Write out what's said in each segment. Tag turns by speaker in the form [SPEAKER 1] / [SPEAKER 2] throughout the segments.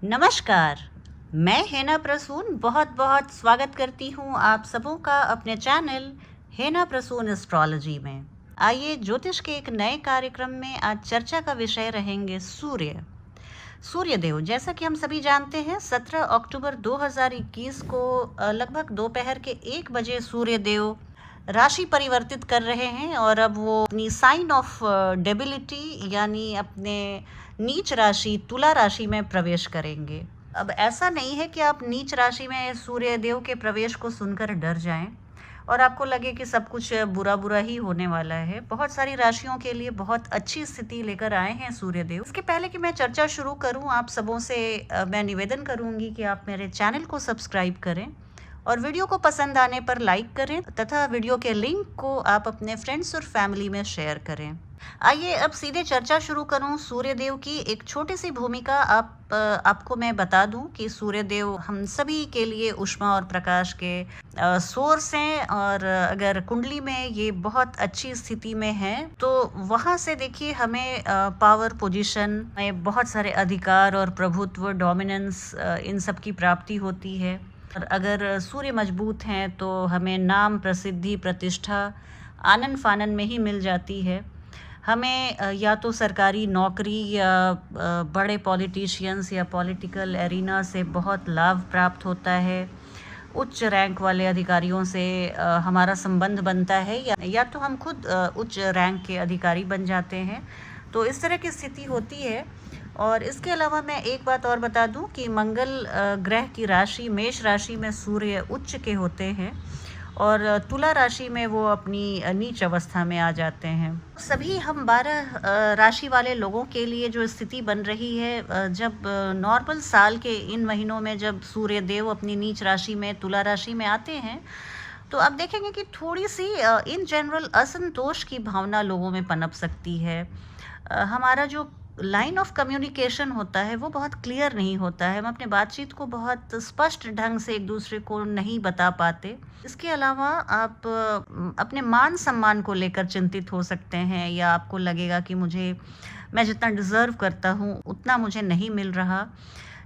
[SPEAKER 1] नमस्कार। मैं हेना प्रसून बहुत बहुत स्वागत करती हूँ आप सबों का अपने चैनल हेना प्रसून एस्ट्रोलॉजी में। आइए ज्योतिष के एक नए कार्यक्रम में आज चर्चा का विषय रहेंगे सूर्यदेव। जैसा कि हम सभी जानते हैं 17 अक्टूबर 2021 को लगभग दोपहर के 1 बजे सूर्यदेव राशि परिवर्तित कर रहे हैं और अब वो अपनी साइन ऑफ डेबिलिटी यानी अपने नीच राशि तुला राशि में प्रवेश करेंगे। अब ऐसा नहीं है कि आप नीच राशि में सूर्यदेव के प्रवेश को सुनकर डर जाएं और आपको लगे कि सब कुछ बुरा बुरा ही होने वाला है। बहुत सारी राशियों के लिए बहुत अच्छी स्थिति लेकर आए हैं सूर्यदेव। इसके पहले कि मैं चर्चा शुरू करूं, आप सबों से मैं निवेदन करूंगी कि आप मेरे चैनल को सब्सक्राइब करें और वीडियो को पसंद आने पर लाइक करें तथा वीडियो के लिंक को आप अपने फ्रेंड्स और फैमिली में शेयर करें। आइए अब सीधे चर्चा शुरू करूं। सूर्यदेव की एक छोटी सी भूमिका आपको मैं बता दूं कि सूर्यदेव हम सभी के लिए ऊष्मा और प्रकाश के सोर्स हैं और अगर कुंडली में ये बहुत अच्छी स्थिति में है तो वहां से देखिए हमें पावर पोजीशन में बहुत सारे अधिकार और प्रभुत्व डोमिनेंस इन सब की प्राप्ति होती है। और अगर सूर्य मजबूत हैं तो हमें नाम प्रसिद्धि प्रतिष्ठा आनन फानन में ही मिल जाती है। हमें या तो सरकारी नौकरी या बड़े पॉलिटिशियंस या पॉलिटिकल एरिना से बहुत लाभ प्राप्त होता है। उच्च रैंक वाले अधिकारियों से हमारा संबंध बनता है या तो हम खुद उच्च रैंक के अधिकारी बन जाते हैं। तो इस तरह की स्थिति होती है। और इसके अलावा मैं एक बात और बता दूं कि मंगल ग्रह की राशि मेष राशि में सूर्य उच्च के होते हैं और तुला राशि में वो अपनी नीच अवस्था में आ जाते हैं। सभी हम 12 राशि वाले लोगों के लिए जो स्थिति बन रही है, जब नॉर्मल साल के इन महीनों में जब सूर्य देव अपनी नीच राशि में तुला राशि में आते हैं तो आप देखेंगे कि थोड़ी सी इन जनरल असंतोष की भावना लोगों में पनप सकती है। हमारा जो लाइन ऑफ कम्युनिकेशन होता है वो बहुत क्लियर नहीं होता है। हम अपने बातचीत को बहुत स्पष्ट ढंग से एक दूसरे को नहीं बता पाते। इसके अलावा आप अपने मान सम्मान को लेकर चिंतित हो सकते हैं या आपको लगेगा कि मैं जितना डिज़र्व करता हूँ उतना मुझे नहीं मिल रहा।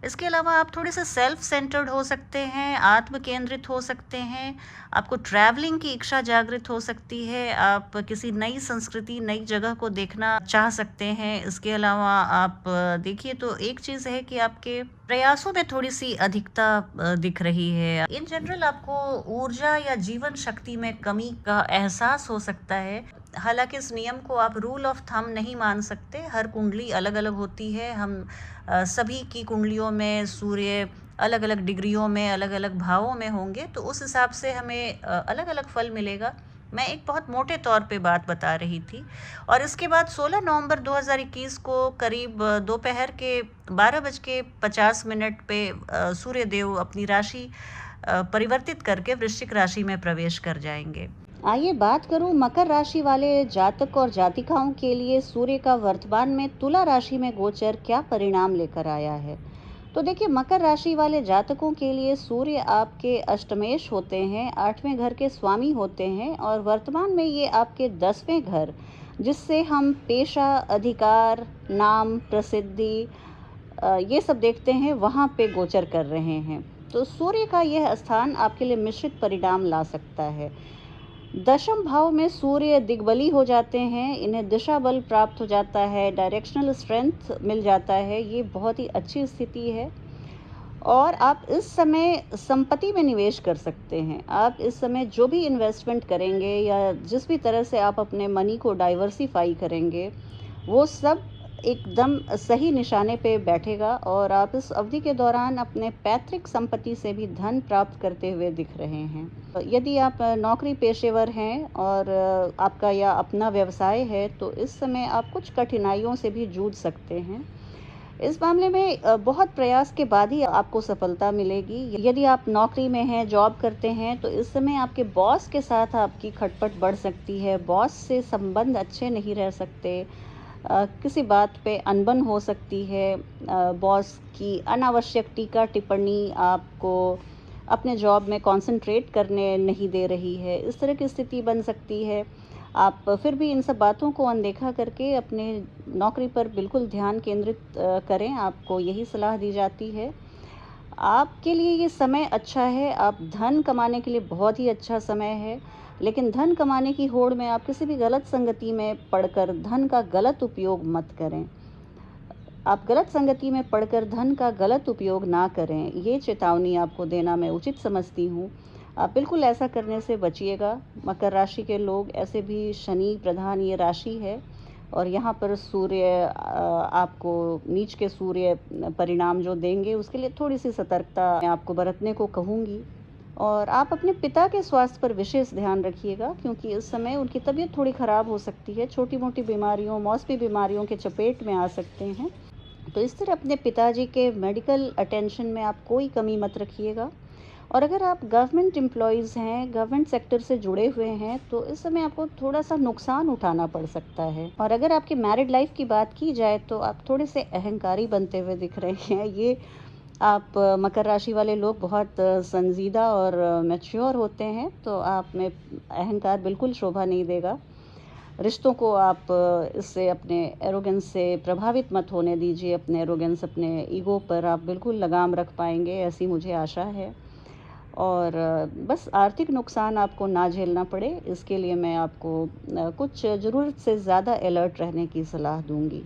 [SPEAKER 1] इसके अलावा आप थोड़े से सेल्फ सेंटर्ड हो सकते हैं, आत्म केंद्रित हो सकते हैं। आपको ट्रैवलिंग की इच्छा जागृत हो सकती है। आप किसी नई संस्कृति नई जगह को देखना चाह सकते हैं। इसके अलावा आप देखिए तो एक चीज़ है कि आपके प्रयासों में थोड़ी सी अधिकता दिख रही है। इन जनरल आपको ऊर्जा या जीवन शक्ति में कमी का एहसास हो सकता है। हालांकि इस नियम को आप रूल ऑफ थंब नहीं मान सकते। हर कुंडली अलग अलग होती है। हम सभी की कुंडलियों में सूर्य अलग अलग डिग्रियों में अलग अलग भावों में होंगे तो उस हिसाब से हमें अलग अलग फल मिलेगा। मैं एक बहुत मोटे तौर पे बात बता रही थी। और इसके बाद 16 नवंबर 2021 को करीब दोपहर के 12:50 पे सूर्यदेव अपनी राशि परिवर्तित करके वृश्चिक राशि में प्रवेश कर जाएंगे। आइए बात करूं मकर राशि वाले जातक और जातिकाओं के लिए सूर्य का वर्तमान में तुला राशि में गोचर क्या परिणाम लेकर आया है। तो देखिए मकर राशि वाले जातकों के लिए सूर्य आपके अष्टमेश होते हैं, 8वें घर के स्वामी होते हैं और वर्तमान में ये आपके 10वें घर जिससे हम पेशा अधिकार नाम प्रसिद्धि ये सब देखते हैं वहाँ पे गोचर कर रहे हैं। तो सूर्य का यह स्थान आपके लिए मिश्रित परिणाम ला सकता है। दशम भाव में सूर्य दिग्बली हो जाते हैं, इन्हें दिशा बल प्राप्त हो जाता है, डायरेक्शनल स्ट्रेंथ मिल जाता है। ये बहुत ही अच्छी स्थिति है और आप इस समय संपत्ति में निवेश कर सकते हैं। आप इस समय जो भी इन्वेस्टमेंट करेंगे या जिस भी तरह से आप अपने मनी को डाइवर्सिफाई करेंगे वो सब एकदम सही निशाने पे बैठेगा और आप इस अवधि के दौरान अपने पैतृक संपत्ति से भी धन प्राप्त करते हुए दिख रहे हैं। यदि आप नौकरी पेशेवर हैं और आपका या अपना व्यवसाय है तो इस समय आप कुछ कठिनाइयों से भी जूझ सकते हैं। इस मामले में बहुत प्रयास के बाद ही आपको सफलता मिलेगी। यदि आप नौकरी में हैं जॉब करते हैं तो इस समय आपके बॉस के साथ आपकी खटपट बढ़ सकती है। बॉस से संबंध अच्छे नहीं रह सकते। किसी बात पे अनबन हो सकती है। बॉस की अनावश्यक टीका टिप्पणी आपको अपने जॉब में कंसंट्रेट करने नहीं दे रही है। इस तरह की स्थिति बन सकती है। आप फिर भी इन सब बातों को अनदेखा करके अपने नौकरी पर बिल्कुल ध्यान केंद्रित करें, आपको यही सलाह दी जाती है। आपके लिए ये समय अच्छा है, आप धन कमाने के लिए बहुत ही अच्छा समय है, लेकिन धन कमाने की होड़ में आप किसी भी गलत संगति में पड़कर धन का गलत उपयोग मत करें। आप गलत संगति में पड़कर धन का गलत उपयोग ना करें, ये चेतावनी आपको देना मैं उचित समझती हूँ। आप बिल्कुल ऐसा करने से बचिएगा। मकर राशि के लोग, ऐसे भी शनि प्रधान ये राशि है और यहाँ पर सूर्य आपको नीच के सूर्य परिणाम जो देंगे, उसके लिए थोड़ी-सी सतर्कता मैं आपको बरतने को कहूँगी। और आप अपने पिता के स्वास्थ्य पर विशेष ध्यान रखिएगा, क्योंकि इस समय उनकी तबीयत थोड़ी ख़राब हो सकती है, छोटी-मोटी बीमारियों, मौसमी बीमारियों के चपेट में आ सकते हैं। तो इस तरह अपने पिताजी के मेडिकल अटेंशन में आप कोई कमी मत रखिएगा। और अगर आप गवर्नमेंट एम्प्लॉइज़ हैं, गवर्नमेंट सेक्टर से जुड़े हुए हैं, तो इस समय आपको थोड़ा-सा नुकसान उठाना पड़ सकता है। और अगर आपकी मैरिड लाइफ़ की बात की जाए, तो आप थोड़े से अहंकारी बनते हुए दिख रहे हैं। ये आप मकर राशि वाले लोग बहुत संजीदा और मैच्योर होते हैं, तो आप में अहंकार बिल्कुल शोभा नहीं देगा। रिश्तों को आप इससे अपने एरोगेंस से प्रभावित मत होने दीजिए। अपने एरोगेंस, अपने ईगो पर आप बिल्कुल लगाम रख पाएँगे, ऐसी मुझे आशा है। और बस आर्थिक नुकसान आपको ना झेलना पड़े, इसके लिए मैं आपको कुछ ज़रूरत से ज़्यादा अलर्ट रहने की सलाह दूँगी।